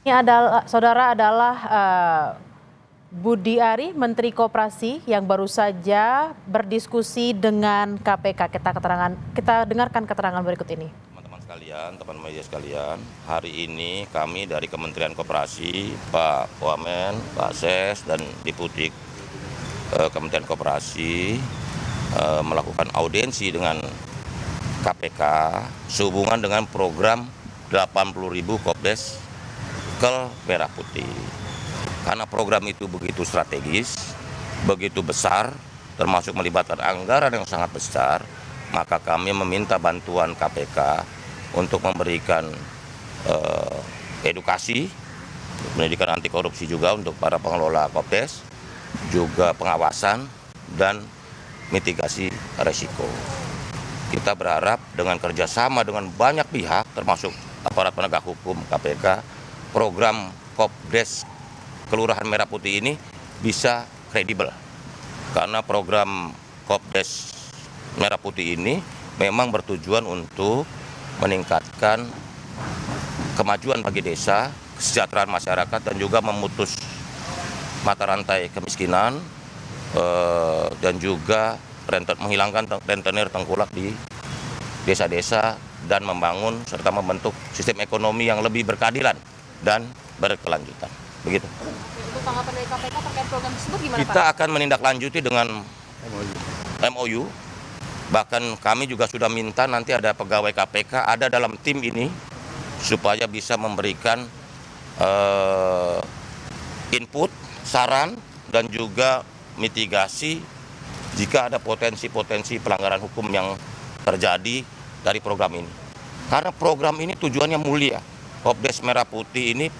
Ini adalah saudara adalah Budi Ari, Menteri Koperasi yang baru saja berdiskusi dengan KPK. Kita dengarkan keterangan berikut ini. Teman-teman sekalian, teman media sekalian, hari ini kami dari Kementerian Koperasi, Pak Wamen, Pak Ses, dan Diputik Kementerian Koperasi melakukan audiensi dengan KPK sehubungan dengan program 80.000 Kopdes Kel Merah Putih. Karena program itu begitu strategis, begitu besar, termasuk melibatkan anggaran yang sangat besar, maka kami meminta bantuan KPK untuk memberikan edukasi, pendidikan anti korupsi juga untuk para pengelola Kopdes, juga pengawasan dan mitigasi risiko. Kita berharap dengan kerjasama dengan banyak pihak, termasuk aparat penegak hukum KPK, program Kopdes Kelurahan Merah Putih ini bisa kredibel. Karena program Kopdes Merah Putih ini memang bertujuan untuk meningkatkan kemajuan bagi desa, kesejahteraan masyarakat, dan juga memutus mata rantai kemiskinan dan juga menghilangkan rentenir tengkulak di desa-desa dan membangun serta membentuk sistem ekonomi yang lebih berkeadilan dan berkelanjutan. Begitu. Untuk tanggapan dari KPK terkait program tersebut gimana, Pak? Kita akan menindaklanjuti dengan MOU. Bahkan kami juga sudah minta nanti ada pegawai KPK ada dalam tim ini supaya bisa memberikan input, saran, dan juga mitigasi jika ada potensi-potensi pelanggaran hukum yang terjadi dari program ini. Karena program ini tujuannya mulia. Kopdes Merah Putih ini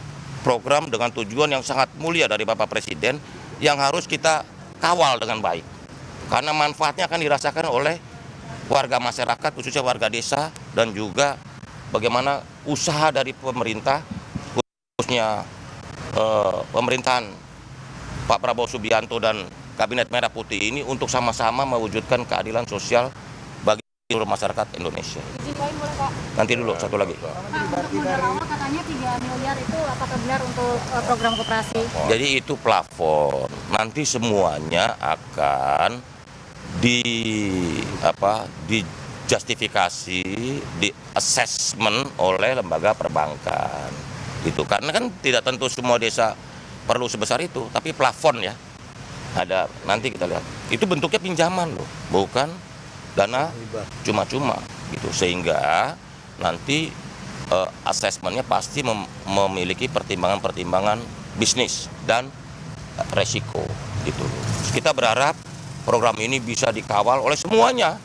program dengan tujuan yang sangat mulia dari Bapak Presiden yang harus kita kawal dengan baik. Karena manfaatnya akan dirasakan oleh warga masyarakat, khususnya warga desa, dan juga bagaimana usaha dari pemerintah, khususnya pemerintahan Pak Prabowo Subianto dan Kabinet Merah Putih ini untuk sama-sama mewujudkan keadilan sosial bagi seluruh masyarakat Indonesia. Izin lain boleh, Pak? Nanti dulu, satu lagi. Pak, untuk modal awal katanya 3 miliar itu apakah benar untuk program koperasi? Jadi itu plafon. Nanti semuanya akan dijustifikasi, di assessment oleh lembaga perbankan. Gitu. Karena kan tidak tentu semua desa perlu sebesar itu, tapi plafon ya. Ada, nanti kita lihat. Itu bentuknya pinjaman loh, bukan dana cuma-cuma gitu. Sehingga nanti asesmennya pasti memiliki pertimbangan-pertimbangan bisnis dan resiko gitu. Kita berharap program ini bisa dikawal oleh semuanya.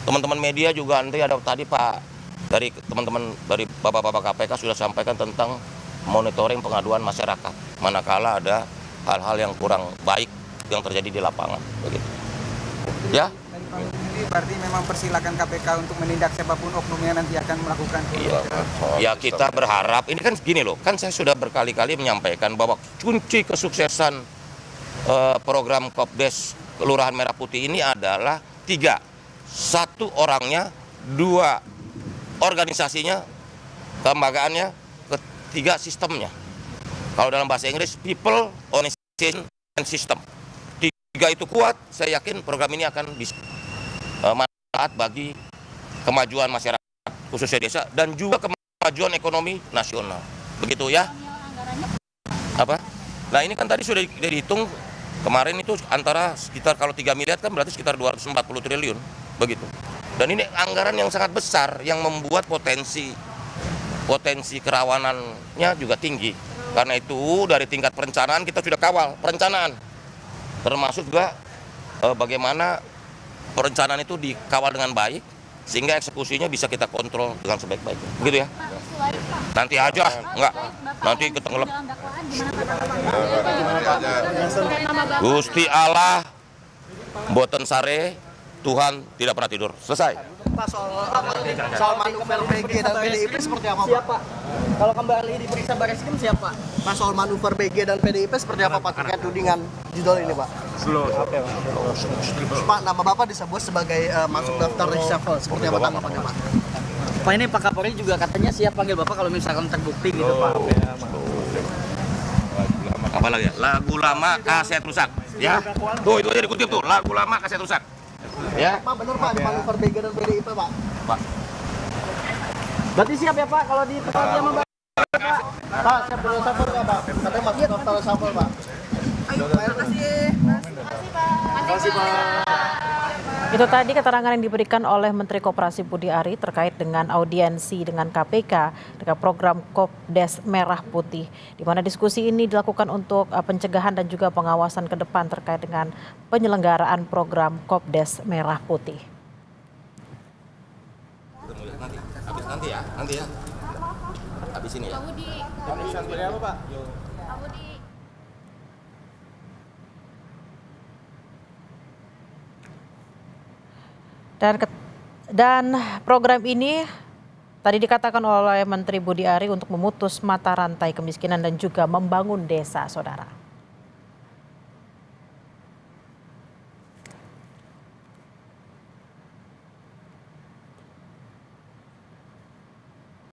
Teman-teman media juga nanti ada tadi Pak dari teman-teman dari Bapak-bapak KPK sudah sampaikan tentang monitoring pengaduan masyarakat. Manakala ada hal-hal yang kurang baik yang terjadi di lapangan begitu. Ya. Ini berarti memang persilakan KPK untuk menindak siapapun oknum yang nanti akan melakukan. Iya. Ya kita berharap ini kan gini loh, kan saya sudah berkali-kali menyampaikan bahwa kunci kesuksesan program Kopdes Kelurahan Merah Putih ini adalah 3. 1 orangnya, 2 organisasinya, kelembagaannya, 3 sistemnya. Kalau dalam bahasa Inggris, people, organization, and system. 3 itu kuat, saya yakin program ini akan bisa manfaat bagi kemajuan masyarakat khususnya desa dan juga kemajuan ekonomi nasional. Begitu ya? Apa? Nah ini kan tadi sudah dihitung kemarin itu antara sekitar kalau 3 miliar kan berarti sekitar 240 triliun begitu. Dan ini anggaran yang sangat besar yang membuat potensi kerawanannya juga tinggi. Karena itu dari tingkat perencanaan kita sudah kawal perencanaan. Termasuk juga bagaimana perencanaan itu dikawal dengan baik sehingga eksekusinya bisa kita kontrol dengan sebaik-baiknya. Begitu ya? Nanti aja, enggak. Nanti ketenggelam. Gusti Allah mboten sare, Tuhan tidak pernah tidur. Selesai. Pak, soal manuver PG dan PDIP seperti apa, Pak? Siapa? Kalau kembali diperiksa Barreskrim siapa? Pak, soal manuver PG dan PDIP seperti apa, Pak, terkait tudingan judul ini, Pak? Pak, nama Bapak disebut sebagai masuk daftar reshuffle. Seperti apa tanggapannya, Pak? Pak, ini Pak Kapolri juga katanya siap panggil Bapak kalau misalkan terbukti gitu Pak. Apa lagi ya? Lagu lama kaset rusak. Ya. Tuh itu aja dikutip tuh, lagu lama kaset rusak. Ya. Pak, benar Pak, di manuver BG dan PDIP Pak. Pak. Berarti siap ya Pak kalau di tempat dia Pak? Pak, siap dulu sampel nggak Pak? Katanya masuk daftar sampel Pak. Ayo, terima kasih Pak. Itu tadi keterangan yang diberikan oleh Menteri Koperasi Budi Ari terkait dengan audiensi dengan KPK dengan program Kopdes Merah Putih, di mana diskusi ini dilakukan untuk pencegahan dan juga pengawasan ke depan terkait dengan penyelenggaraan program Kopdes Merah Putih. Nanti ya. Habis ini ya. Pemeriksaan beliau apa Pak? Dan program ini tadi dikatakan oleh Menteri Budi Ari untuk memutus mata rantai kemiskinan dan juga membangun desa, saudara.